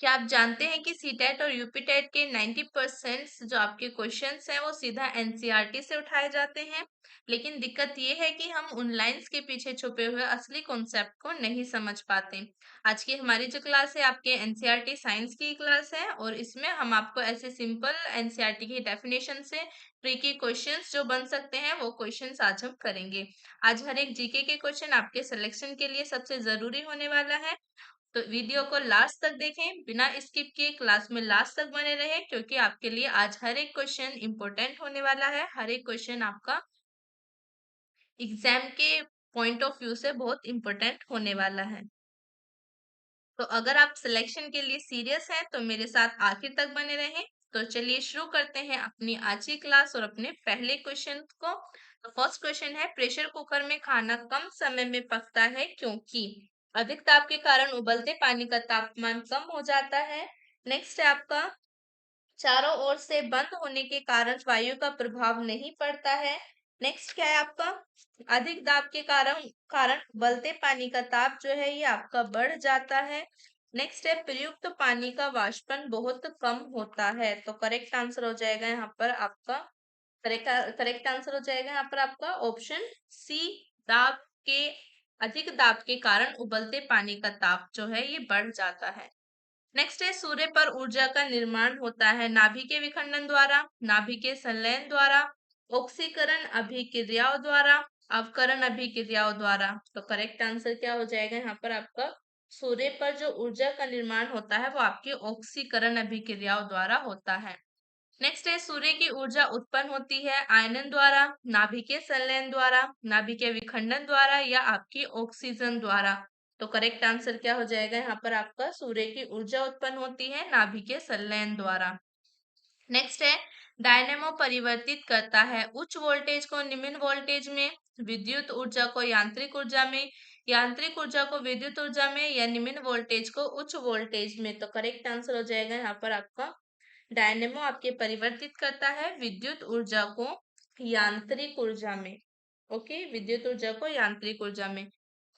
क्या आप जानते हैं कि सीटेट और यूपीटेट के 90% जो आपके क्वेश्चंस हैं वो सीधा एनसीईआरटी से उठाए जाते हैं। लेकिन दिक्कत ये है कि हम उन लाइंस के पीछे छुपे हुए असली कॉन्सेप्ट को नहीं समझ पाते। आज की हमारी जो क्लास है आपके एनसीईआरटी साइंस की क्लास है और इसमें हम आपको ऐसे सिंपल एनसीईआरटी की डेफिनेशन से ट्रिकी क्वेश्चंस जो बन सकते हैं वो क्वेश्चंस आज हम करेंगे। आज हर एक जीके के क्वेश्चन आपके सिलेक्शन के लिए सबसे जरूरी होने वाला है। तो वीडियो को लास्ट तक देखें, बिना स्किप किए क्लास में लास्ट तक बने रहें, क्योंकि आपके लिए आज हर एक क्वेश्चन इंपॉर्टेंट होने वाला है। हर एक क्वेश्चन आपका एग्जाम के पॉइंट ऑफ व्यू से बहुत इंपॉर्टेंट होने वाला है। तो अगर आप सिलेक्शन के लिए सीरियस हैं तो मेरे साथ आखिर तक बने रहें। तो चलिए शुरू करते हैं अपनी आज की क्लास और अपने पहले क्वेश्चन को। तो फर्स्ट क्वेश्चन है, प्रेशर कुकर में खाना कम समय में पकता है क्योंकि अधिक ताप के कारण उबलते पानी का तापमान कम हो जाता है। नेक्स्ट है आपका, चारों ओर से बंद होने के कारण वायु का प्रभाव नहीं पड़ता है। नेक्स्ट क्या है आपका, अधिक दाब के कारण कारण उबलते पानी का ताप जो है ये आपका बढ़ जाता है। नेक्स्ट है, प्रयुक्त पानी का वाष्पन बहुत कम होता है। तो करेक्ट आंसर हो जाएगा यहाँ पर आपका, करेक्ट करेक्ट आंसर हो जाएगा यहाँ पर आपका ऑप्शन सी, दाब के अधिक दाब के कारण उबलते पानी का ताप जो है ये बढ़ जाता है। नेक्स्ट है, सूर्य पर ऊर्जा का निर्माण होता है नाभिकीय विखंडन द्वारा, नाभिकीय संलयन द्वारा, ऑक्सीकरण अभिक्रियाओं द्वारा, अवकरण अभिक्रियाओं द्वारा। तो करेक्ट आंसर क्या हो जाएगा यहाँ पर आपका, सूर्य पर जो ऊर्जा का निर्माण होता है वो आपके ऑक्सीकरण अभिक्रियाओं द्वारा होता है। नेक्स्ट है, सूर्य की ऊर्जा उत्पन्न होती है आयनन द्वारा, नाभिकीय संलयन द्वारा, नाभिकीय विखंडन द्वारा या आपकी ऑक्सीजन द्वारा। तो करेक्ट आंसर क्या हो जाएगा यहाँ पर आपका, सूर्य की ऊर्जा उत्पन्न होती है नाभिकीय संलयन द्वारा। नेक्स्ट है, डायनेमो परिवर्तित करता है उच्च वोल्टेज को निम्न वोल्टेज में, विद्युत ऊर्जा को यांत्रिक ऊर्जा में, यांत्रिक ऊर्जा को विद्युत ऊर्जा में या निम्न वोल्टेज को उच्च वोल्टेज में। तो करेक्ट आंसर हो जाएगा यहाँ पर आपका, डायनेमो आपके परिवर्तित करता है विद्युत ऊर्जा को यांत्रिक ऊर्जा में। ओके, विद्युत ऊर्जा को यांत्रिक ऊर्जा में।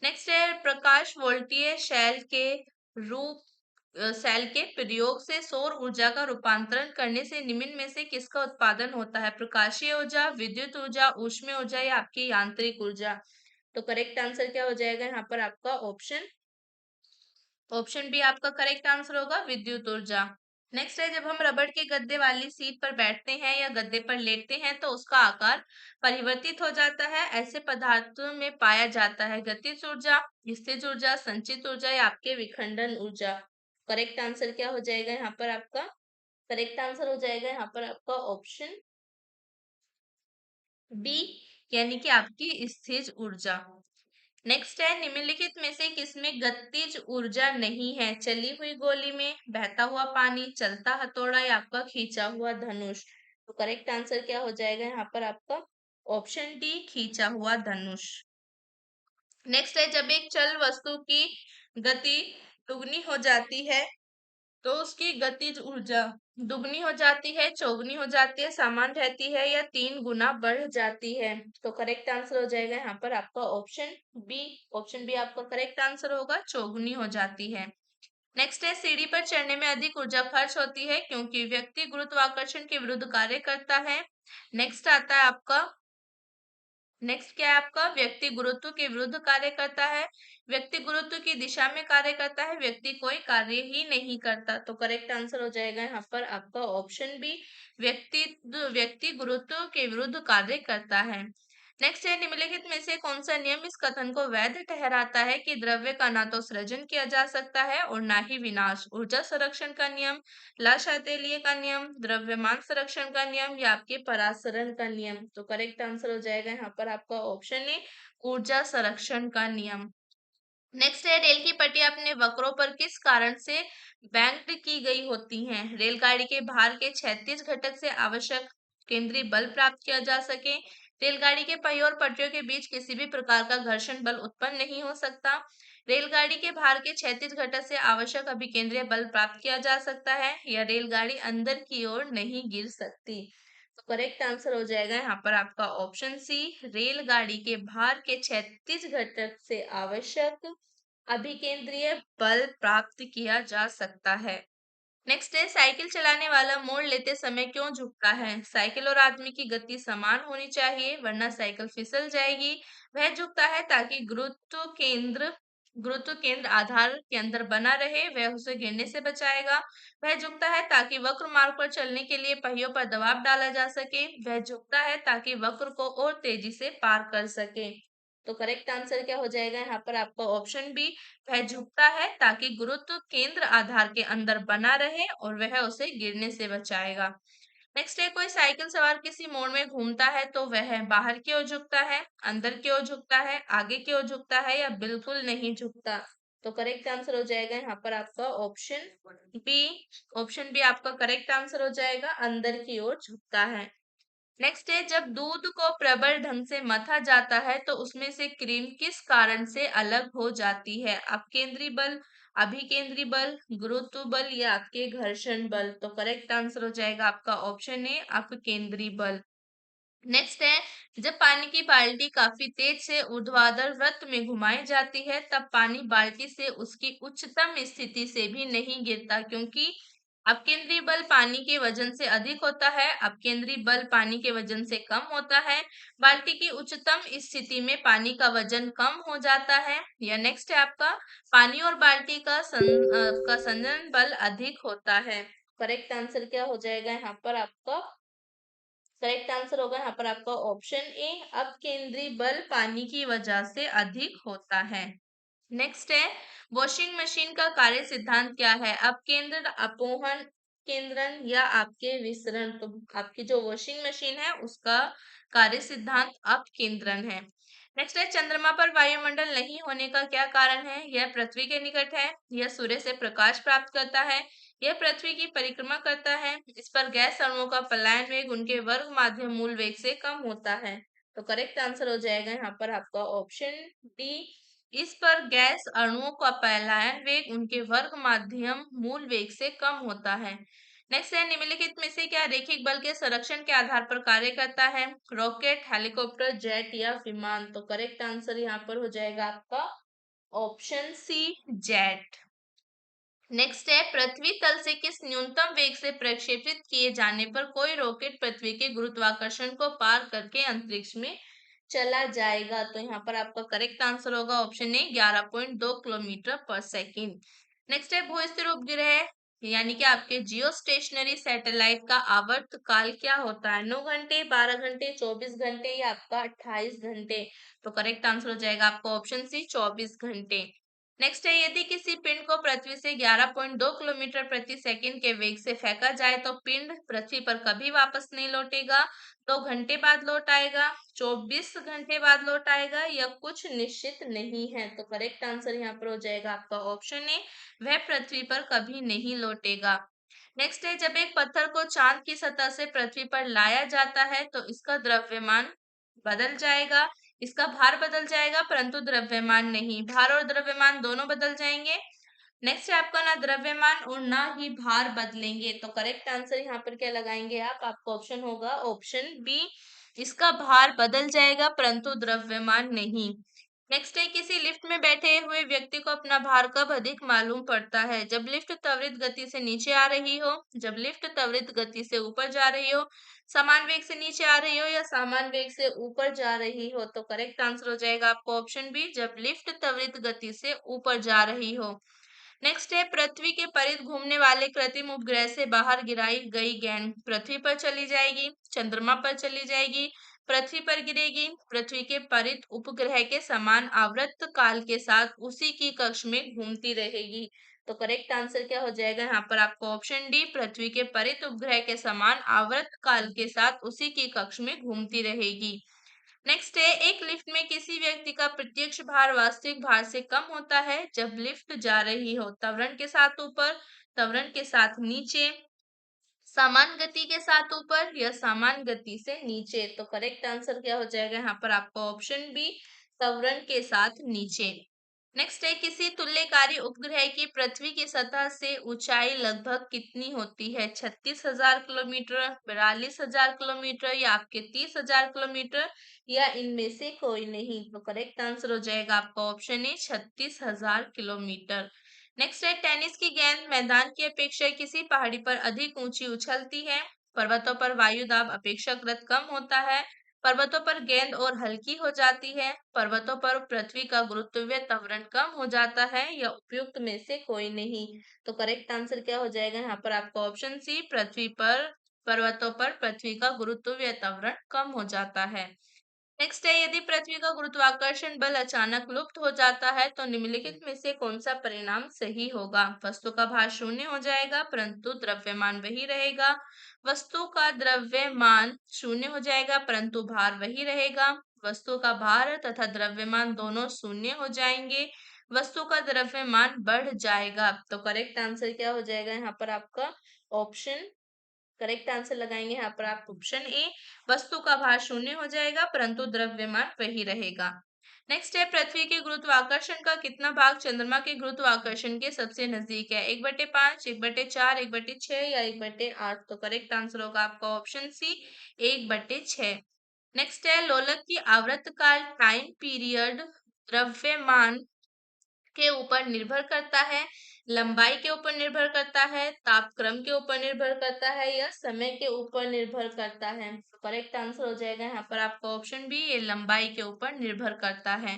नेक्स्ट है, प्रकाश वोल्टीय रूप सेल के प्रयोग से सौर ऊर्जा का रूपांतरण करने से निम्न में से किसका उत्पादन होता है, प्रकाशीय ऊर्जा, विद्युत ऊर्जा, ऊष्मीय ऊर्जा या आपकी यांत्रिक ऊर्जा। तो करेक्ट आंसर क्या हो जाएगा यहाँ पर आपका ऑप्शन, ऑप्शन बी आपका करेक्ट आंसर होगा, विद्युत ऊर्जा। नेक्स्ट है, जब हम रबड़ के गद्दे वाली सीट पर बैठते हैं या गद्दे पर लेटते हैं तो उसका आकार परिवर्तित हो जाता है। ऐसे पदार्थों में पाया जाता है गतिज ऊर्जा, स्थिज ऊर्जा, संचित ऊर्जा या आपके विखंडन ऊर्जा। करेक्ट आंसर क्या हो जाएगा यहाँ पर आपका, करेक्ट आंसर हो जाएगा यहाँ पर आपका ऑप्शन बी, यानी कि आपकी स्थिज ऊर्जा। नेक्स्ट है, निम्नलिखित में से किसमें गतिज ऊर्जा नहीं है, चली हुई गोली में, बहता हुआ पानी, चलता हथौड़ा या आपका खींचा हुआ धनुष। तो करेक्ट आंसर क्या हो जाएगा यहाँ पर आपका, ऑप्शन डी, खींचा हुआ धनुष। नेक्स्ट है, जब एक चल वस्तु की गति दुगनी हो जाती है तो उसकी गतिज ऊर्जा दुगनी हो जाती है, चौगुनी हो जाती है, समान रहती है या 3 गुना बढ़ जाती है। तो करेक्ट आंसर हो जाएगा यहाँ पर आपका ऑप्शन बी, ऑप्शन बी आपका करेक्ट आंसर होगा, चौगुनी हो जाती है। नेक्स्ट है, सीढ़ी पर चढ़ने में अधिक ऊर्जा खर्च होती है क्योंकि व्यक्ति गुरुत्वाकर्षण के विरुद्ध कार्य करता है। नेक्स्ट आता है आपका, नेक्स्ट क्या है आपका, व्यक्ति गुरुत्व के विरुद्ध कार्य करता है, व्यक्ति गुरुत्व की दिशा में कार्य करता है, व्यक्ति कोई कार्य ही नहीं करता। तो करेक्ट आंसर हो जाएगा यहाँ पर आपका ऑप्शन बी, व्यक्ति व्यक्ति गुरुत्व के विरुद्ध कार्य करता है। नेक्स्ट है, निम्नलिखित में से कौन सा नियम इस कथन को वैध ठहराता है कि द्रव्य का ना तो सृजन किया जा सकता है और ना ही विनाश, ऊर्जा संरक्षण का नियम, लाशातेलिए का नियम, द्रव्यमान संरक्षण का नियम या आपके परासरण का नियम। तो करेक्ट आंसर हो जाएगा यहाँ पर आपका ऑप्शन ए, ऊर्जा संरक्षण का नियम। नेक्स्ट है, रेल की पटरियां अपने वक्रों पर किस कारण से बैंक्ड की गई होती हैं, रेलगाड़ी के भार के क्षैतिज घटक से आवश्यक केंद्रीय बल प्राप्त किया जा सके, रेलगाड़ी के पहियों और पटरियों के बीच किसी भी प्रकार का घर्षण बल उत्पन्न नहीं हो सकता, रेलगाड़ी के भार के क्षैतिज घटक से आवश्यक अभिकेंद्रीय बल प्राप्त किया जा सकता है, या रेलगाड़ी अंदर की ओर नहीं गिर सकती। तो करेक्ट आंसर हो जाएगा यहाँ पर आपका ऑप्शन सी, रेलगाड़ी के भार के क्षैतिज घटक से आवश्यक अभिकेंद्रीय बल प्राप्त किया जा सकता है। नेक्स्ट है, साइकिल चलाने वाला मोड़ लेते समय क्यों झुकता है? साइकिल और आदमी की गति समान होनी चाहिए, वरना साइकिल फिसल जाएगी। वह झुकता है ताकि गुरुत्व केंद्र आधार के अंदर बना रहे, वह उसे गिरने से बचाएगा। वह झुकता है ताकि वक्र मार्ग पर चलने के लिए पहियों पर दबाव डाला जा सके। वह झुकता है ताकि वक्र को और तेजी से पार कर सके। तो करेक्ट आंसर क्या हो जाएगा यहाँ पर आपका? Option B. वह झुकता है ताकि गुरुत्व केंद्र आधार के अंदर बना रहे और वह उसे गिरने से बचाएगा। नेक्स्ट है, कोई साइकिल सवार किसी मोड़ में घूमता है तो वह बाहर की ओर झुकता है, अंदर की ओर झुकता है, आगे की ओर झुकता है या बिल्कुल नहीं झुकता? तो करेक्ट आंसर हो जाएगा यहाँ पर आपका ऑप्शन बी। ऑप्शन बी आपका करेक्ट आंसर हो जाएगा, अंदर की ओर झुकता है। नेक्स्ट है, जब दूध को प्रबल ढंग से मथा जाता है तो उसमें से क्रीम किस कारण से अलग हो जाती है? अपकेंद्री बल, अभिकेंद्री बल, गुरुत्व बल या आपके घर्षण बल? तो करेक्ट आंसर हो जाएगा आपका ऑप्शन ए, अपकेंद्री बल। नेक्स्ट है, जब पानी की बाल्टी काफी तेज से ऊर्ध्वाधर वृत्त में घुमाई जाती है तब पानी बाल्टी से उसकी उच्चतम स्थिति से भी नहीं गिरता, क्योंकि अपकेंद्री बल पानी के वजन से अधिक होता है, अपकेंद्री बल पानी के वजन से कम होता है। बाल्टी की उच्चतम स्थिति में पानी का वजन कम हो जाता है। या नेक्स्ट है आपका, पानी और बाल्टी का संचलन बल अधिक होता है। करेक्ट आंसर क्या हो जाएगा यहाँ पर आपका? करेक्ट आंसर होगा यहाँ पर आपका ऑप्शन ए, अपकेंद्री बल पानी की वजह से अधिक होता है। नेक्स्ट है, वॉशिंग मशीन का कार्य सिद्धांत क्या है? अपकेंद्र, अपोहन, केंद्रन या आपके विसरण? तो आपकी जो वॉशिंग मशीन है उसका कार्य सिद्धांत अपकेंद्रन है। नेक्स्ट है, चंद्रमा पर वायुमंडल नहीं होने का क्या कारण है? यह पृथ्वी के निकट है, यह सूर्य से प्रकाश प्राप्त करता है, यह पृथ्वी की परिक्रमा करता है, इस पर गैस अणुओं का पलायन वेग उनके वर्ग माध्यम मूल वेग से कम होता है। तो करेक्ट आंसर हो जाएगा यहाँ पर आपका ऑप्शन डी, इस पर गैस अणुओं का पलायन वेग उनके वर्ग माध्यम मूल वेग से कम होता है। नेक्स्ट है, निम्नलिखित में से क्या रैखिक बल के संरक्षण के आधार पर कार्य करता है? रॉकेट, हेलीकॉप्टर, जेट या विमान? तो करेक्ट आंसर यहाँ पर हो जाएगा आपका ऑप्शन सी, जेट। नेक्स्ट है, पृथ्वी तल से किस न्यूनतम वेग से प्रक्षेपित किए जाने पर कोई रॉकेट पृथ्वी के गुरुत्वाकर्षण को पार करके अंतरिक्ष में चला जाएगा? तो यहाँ पर आपका करेक्ट आंसर होगा ऑप्शन ए, 11.2 किलोमीटर पर सेकेंड। नेक्स्ट है, भूस्थिर उपग्रह यानी कि आपके जियो स्टेशनरी सैटेलाइट का आवर्त काल क्या होता है? 9 घंटे, 12 घंटे, 24 घंटे या आपका 28 घंटे? तो करेक्ट आंसर हो जाएगा आपका ऑप्शन सी, 24 घंटे। नेक्स्ट है, यदि किसी पिंड को पृथ्वी से 11.2 किलोमीटर प्रति सेकंड के वेग से फेंका जाए तो पिंड पृथ्वी पर कभी वापस नहीं लौटेगा? 2 घंटे बाद लौट आएगा, 24 घंटे बाद लौट आएगा या कुछ निश्चित नहीं है? तो करेक्ट आंसर यहाँ पर हो जाएगा आपका ऑप्शन ए, वह पृथ्वी पर कभी नहीं लौटेगा। नेक्स्ट है, जब एक पत्थर को चांद की सतह से पृथ्वी पर लाया जाता है तो इसका द्रव्यमान बदल जाएगा, इसका भार बदल जाएगा परंतु द्रव्यमान नहीं। भार और द्रव्यमान दोनों बदल जाएंगे। नेक्स्ट है आपका, ना द्रव्यमान और ना ही भार बदलेंगे। तो करेक्ट आंसर यहाँ पर क्या लगाएंगे आप? आपका ऑप्शन होगा ऑप्शन बी, इसका भार बदल जाएगा परंतु द्रव्यमान नहीं। नेक्स्ट है, किसी लिफ्ट में बैठे हुए व्यक्ति को अपना भार कब अधिक मालूम पड़ता है? जब लिफ्ट त्वरित गति से नीचे आ रही हो, जब लिफ्ट त्वरित गति से ऊपर जा रही हो, समान वेग से नीचे आ रही हो या समान वेग से ऊपर जा रही हो? तो करेक्ट आंसर हो जाएगा आपका ऑप्शन बी, जब लिफ्ट त्वरित गति से ऊपर जा रही हो। नेक्स्ट है, पृथ्वी के परिध घूमने वाले कृत्रिम उपग्रह से बाहर गिराई गई गेंद पृथ्वी पर चली जाएगी, चंद्रमा पर चली जाएगी, पृथ्वी पर गिरेगी, पृथ्वी के परिध उपग्रह के समान आवर्त काल के साथ उसी की कक्ष में घूमती रहेगी? तो करेक्ट आंसर क्या हो जाएगा यहाँ पर आपको? ऑप्शन डी, पृथ्वी के परिध उपग्रह के समान आवर्त काल के साथ उसी की कक्ष में घूमती रहेगी। नेक्स्ट है, एक लिफ्ट में किसी व्यक्ति का प्रत्यक्ष भार वास्तविक भार से कम होता है जब लिफ्ट जा रही हो त्वरण के साथ ऊपर, त्वरण के साथ नीचे, समान गति के साथ ऊपर या समान गति से नीचे? तो करेक्ट आंसर क्या हो जाएगा यहाँ पर आपका? ऑप्शन बी, त्वरण के साथ नीचे। नेक्स्ट है, किसी तुल्यकारी उपग्रह की पृथ्वी की सतह से ऊंचाई लगभग कितनी होती है? 36,000 किलोमीटर, 42,000 किलोमीटर या आपके 30,000 किलोमीटर या इनमें से कोई नहीं? तो करेक्ट आंसर हो जाएगा आपका ऑप्शन ए, 36,000 किलोमीटर। नेक्स्ट है, टेनिस की गेंद मैदान की अपेक्षा किसी पहाड़ी पर अधिक ऊंची उछलती है। पर्वतों पर वायु दाब अपेक्षाकृत कम होता है। पर्वतों पर गेंद और हल्की हो जाती है। पर्वतों पर पृथ्वी का गुरुत्वीय त्वरण कम हो जाता है, या उपयुक्त में से कोई नहीं। तो करेक्ट आंसर क्या हो जाएगा यहाँ पर आपका? ऑप्शन सी, पृथ्वी पर पर्वतों पर पृथ्वी का गुरुत्वीय त्वरण कम हो जाता है। नेक्स्ट है, यदि पृथ्वी का गुरुत्वाकर्षण बल अचानक लुप्त हो जाता है तो निम्नलिखित में से कौन सा परिणाम सही होगा? वस्तु का भार शून्य हो जाएगा परंतु द्रव्यमान वही रहेगा। वस्तु का द्रव्यमान शून्य हो जाएगा परंतु भार वही रहेगा। वस्तु का भार तथा द्रव्यमान दोनों शून्य हो जाएंगे। वस्तु का द्रव्यमान बढ़ जाएगा। तो करेक्ट आंसर क्या हो जाएगा यहाँ पर आपका? ऑप्शन, करेक्ट आंसर लगाएंगे यहाँ पर आप ऑप्शन ए, वस्तु का भार शून्य हो जाएगा परंतु द्रव्यमान वही रहेगा। नेक्स्ट है, पृथ्वी के गुरुत्वाकर्षण का कितना भाग चंद्रमा के गुरुत्वाकर्षण के सबसे नजदीक है? 1/5, 1/4, 1/6 या 1/8? तो करेक्ट आंसर होगा आपका ऑप्शन सी, 1/6। नेक्स्ट है, लोलक की आवर्तकाल टाइम पीरियड द्रव्यमान के ऊपर निर्भर करता है, लंबाई के ऊपर निर्भर करता है, तापक्रम के ऊपर निर्भर करता है, या समय के ऊपर निर्भर करता है? करेक्ट आंसर हो जाएगा यहाँ पर आपका ऑप्शन बी, ये लंबाई के ऊपर निर्भर करता है।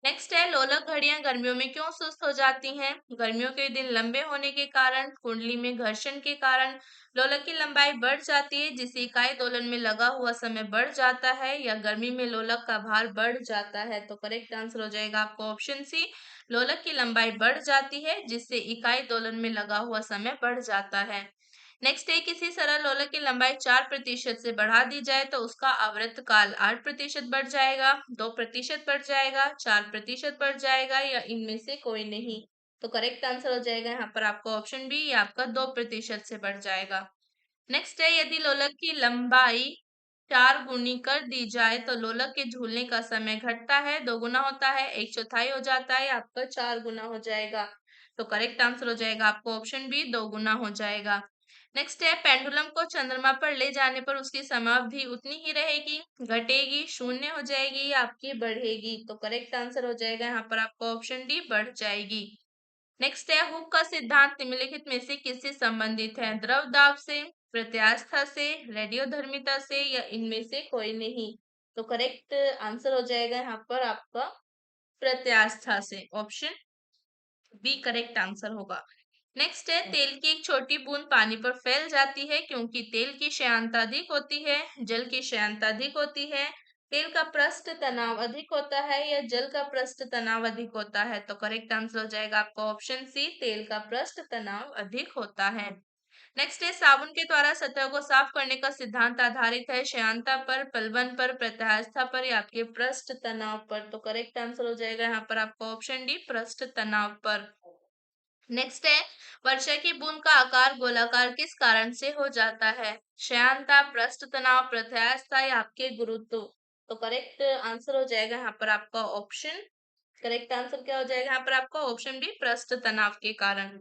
नेक्स्ट है, लोलक घड़ियां गर्मियों में क्यों सुस्त हो जाती हैं? गर्मियों के दिन लंबे होने के कारण, कुंडली में घर्षण के कारण, लोलक की लंबाई बढ़ जाती है जिससे इकाई दोलन में लगा हुआ समय बढ़ जाता है, या गर्मी में लोलक का भार बढ़ जाता है? तो करेक्ट आंसर हो जाएगा आपका ऑप्शन सी, लोलक की लंबाई बढ़ जाती है जिससे इकाई दोलन में लगा हुआ समय बढ़ जाता है। नेक्स्ट है, किसी सरल लोलक की लंबाई 4% से बढ़ा दी जाए तो उसका आवर्त काल 8% बढ़ जाएगा, 2% बढ़ जाएगा, 4% बढ़ जाएगा, या इनमें से कोई नहीं? तो करेक्ट आंसर हो जाएगा यहाँ पर आपका ऑप्शन बी, ये आपका 2% से बढ़ जाएगा। नेक्स्ट है, यदि लोलक की लंबाई 4 गुनी कर दी जाए तो लोलक के झूलने का समय घटता है, 2 गुना होता है, 1/4 हो जाता है, आपका 4 गुना हो जाएगा? तो करेक्ट आंसर हो जाएगा आपको ऑप्शन बी, 2 गुना हो जाएगा। नेक्स्ट है, पेंडुलम को चंद्रमा पर ले जाने पर उसकी समावधि उतनी ही रहेगी, घटेगी, शून्य हो जाएगी, या आपकी बढ़ेगी? तो करेक्ट आंसर हो जाएगा यहाँ पर आपका ऑप्शन डी, बढ़ जाएगी। नेक्स्ट है, हुक का सिद्धांत निम्नलिखित में से किससे संबंधित है? द्रव दाब से, प्रत्यास्था से, रेडियोधर्मिता से, या इनमें से कोई नहीं? तो करेक्ट आंसर हो जाएगा यहाँ पर आपका प्रत्यास्था से, ऑप्शन बी करेक्ट आंसर होगा। नेक्स्ट है, तेल की एक छोटी बूंद पानी पर फैल जाती है क्योंकि तेल की श्यानता अधिक होती है, जल की श्यानता अधिक होती है, तेल का पृष्ठ तनाव अधिक होता है, या जल का पृष्ठ तनाव अधिक होता है? तो करेक्ट आंसर हो जाएगा आपका ऑप्शन सी, तेल का पृष्ठ तनाव अधिक होता है। नेक्स्ट है, साबुन के द्वारा सतह को साफ करने का सिद्धांत आधारित है श्यानता पर, पलवन पर, प्रत्यास्था पर, या आपके पृष्ठ तनाव पर? तो करेक्ट आंसर हो जाएगा यहाँ पर आपका ऑप्शन डी, पृष्ठ तनाव पर। नेक्स्ट है, वर्षा की बूंद का आकार गोलाकार किस कारण से हो जाता है? श्यानता, पृष्ठ तनाव, प्रत्यास्थता, या आपके गुरुत्व? तो करेक्ट आंसर हो जाएगा यहाँ पर आपका ऑप्शन, करेक्ट आंसर क्या हो जाएगा यहाँ पर आपका ऑप्शन बी, पृष्ठ तनाव के कारण।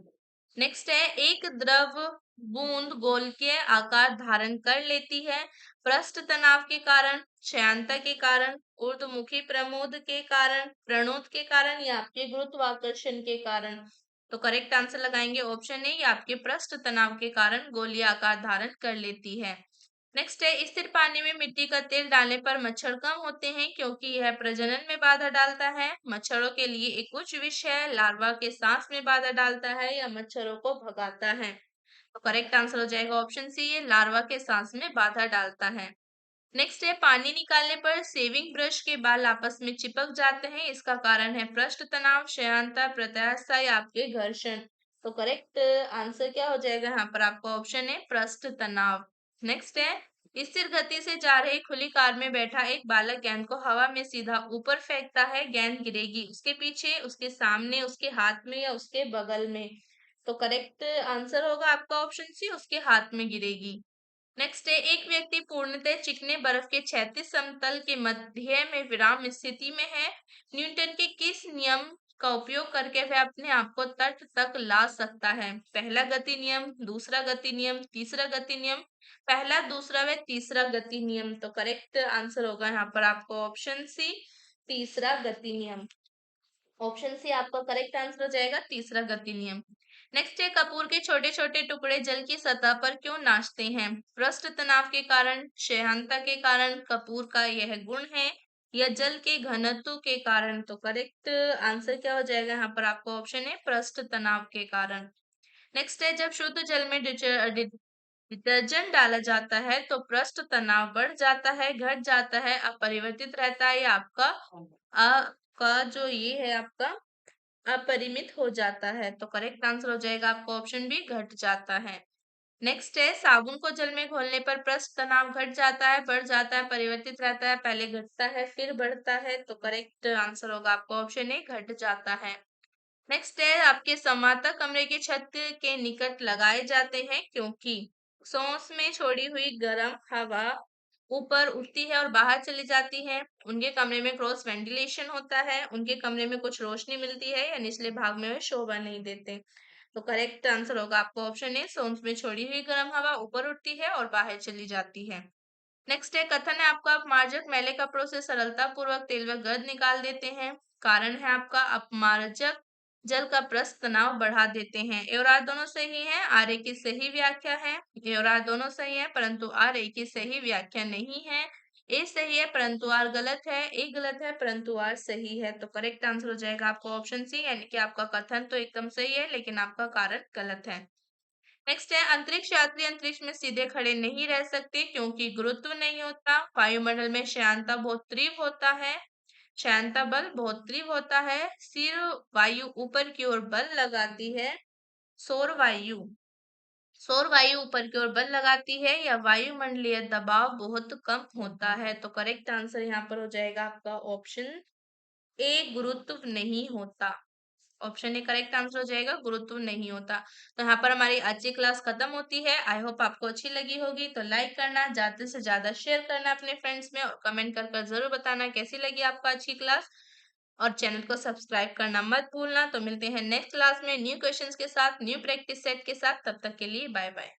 नेक्स्ट है, एक द्रव बूंद गोलकीय आकार धारण कर लेती है, पृष्ठ तनाव के कारण, श्यानता के कारण, ऊर्ध्वमुखी प्रमोद के कारण, प्रणोद के कारण, या आपके गुरुत्वाकर्षण के कारण? तो करेक्ट आंसर लगाएंगे ऑप्शन ए, या आपके पृष्ठ तनाव के कारण गोलीय आकार धारण कर लेती है। नेक्स्ट है, स्थिर पानी में मिट्टी का तेल डालने पर मच्छर कम होते हैं क्योंकि यह प्रजनन में बाधा डालता है, मच्छरों के लिए एक उच्च विष है, लार्वा के सांस में बाधा डालता है, या मच्छरों को भगाता है? तो करेक्ट आंसर हो जाएगा ऑप्शन सी, ये लार्वा के सांस में बाधा डालता है। नेक्स्ट है, पानी निकालने पर सेविंग ब्रश के बाल आपस में चिपक जाते हैं, इसका कारण है पृष्ठ तनाव, श्यानता, प्रत्यास्था, या आपके घर्षण? तो करेक्ट आंसर क्या हो जाएगा यहाँ पर आपका ऑप्शन है, पृष्ठ तनाव। नेक्स्ट है, स्थिर गति से जा रही खुली कार में बैठा एक बालक गेंद को हवा में सीधा ऊपर फेंकता है, गेंद गिरेगी उसके पीछे, उसके सामने, उसके हाथ में, या उसके बगल में? तो करेक्ट आंसर होगा आपका ऑप्शन सी, उसके हाथ में गिरेगी। नेक्स्ट है, एक व्यक्ति पूर्णतः चिकने बर्फ के क्षैतिज समतल के मध्य में विराम स्थिति में है, न्यूटन के किस नियम का उपयोग करके वह अपने आप को तट तक ला सकता है? पहला गति नियम, दूसरा गति नियम, तीसरा गति नियम, पहला, दूसरा व तीसरा गति नियम? तो करेक्ट आंसर होगा यहाँ पर आपको ऑप्शन सी, तीसरा गति नियम। ऑप्शन सी आपका करेक्ट आंसर हो जाएगा, तीसरा गति नियम। नेक्स्ट है, कपूर के छोटे छोटे टुकड़े जल की सतह पर क्यों नाचते हैं? पृष्ठ तनाव के कारण, श्यानता के कारण, कपूर का यह गुण है, या जल के घनत्व के कारण? तो करेक्ट आंसर क्या हो जाएगा यहाँ पर? आपका ऑप्शन है पृष्ठ तनाव के कारण। नेक्स्ट है, जब शुद्ध जल में डिटर्जेंट डाला जाता है तो पृष्ठ तनाव बढ़ जाता है, घट जाता है, अपरिवर्तित रहता है, या आपका जो ये है आपका अपरिमित हो जाता है? तो करेक्ट आंसर हो जाएगा आपका ऑप्शन बी, घट जाता है। नेक्स्ट है, साबुन को जल में घोलने पर पृष्ठ तनाव घट जाता है, बढ़ जाता है, परिवर्तित रहता है, पहले घटता है फिर बढ़ता है? तो करेक्ट आंसर होगा आपका ऑप्शन ए, घट जाता है। नेक्स्ट है, आपके संवादक कमरे की छत के निकट लगाए जाते हैं क्योंकि सॉस में छोड़ी हुई गर्म हवा ऊपर उठती है और बाहर चली जाती है, उनके कमरे में क्रॉस वेंटिलेशन होता है, उनके कमरे में कुछ रोशनी मिलती है, या निचले भाग में वे शोभा नहीं देते? तो करेक्ट आंसर होगा आपका ऑप्शन ए, सॉस में छोड़ी हुई गर्म हवा ऊपर उठती है और बाहर चली जाती है। नेक्स्ट है, कथन है आपका, अपमार्जक मैले कपड़ों से सरलता पूर्वक तेल व गर्द निकाल देते हैं। कारण है आपका, अपमार्जक जल का पृष्ठ तनाव बढ़ा देते हैं। ए और आर दोनों सही है, आर ए की सही व्याख्या है। ए और आर दोनों सही है, परंतु आर ए की सही व्याख्या नहीं है। ए सही है परंतु आर गलत है, ए गलत है परंतु आर सही है। तो करेक्ट आंसर हो जाएगा आपका ऑप्शन सी, यानी कि आपका कथन तो एकदम सही है लेकिन आपका कारण गलत है। नेक्स्ट है, अंतरिक्ष यात्री अंतरिक्ष में सीधे खड़े नहीं रह सकते क्योंकि गुरुत्व नहीं होता। वायुमंडल में श्यानता बहुत तीव्र होता है, श्यानता बल बहुत तीव्र होता है। सिर वायु ऊपर की ओर बल लगाती है, सौर वायु सौर वायु ऊपर की ओर बल लगाती है, या वायुमंडलीय दबाव बहुत कम होता है? तो करेक्ट आंसर यहाँ पर हो जाएगा आपका ऑप्शन ए, गुरुत्व नहीं होता। ऑप्शन ए करेक्ट आंसर हो जाएगा, गुरुत्व नहीं होता। तो यहाँ पर हमारी आज की क्लास खत्म होती है। आई होप आपको अच्छी लगी होगी। तो लाइक करना, ज्यादा से ज्यादा शेयर करना अपने फ्रेंड्स में, और कमेंट कर जरूर बताना कैसी लगी आपको आज की क्लास। और चैनल को सब्सक्राइब करना मत भूलना। तो मिलते हैं नेक्स्ट क्लास में न्यू क्वेश्चंस के साथ, न्यू प्रैक्टिस सेट के साथ। तब तक के लिए बाय बाय।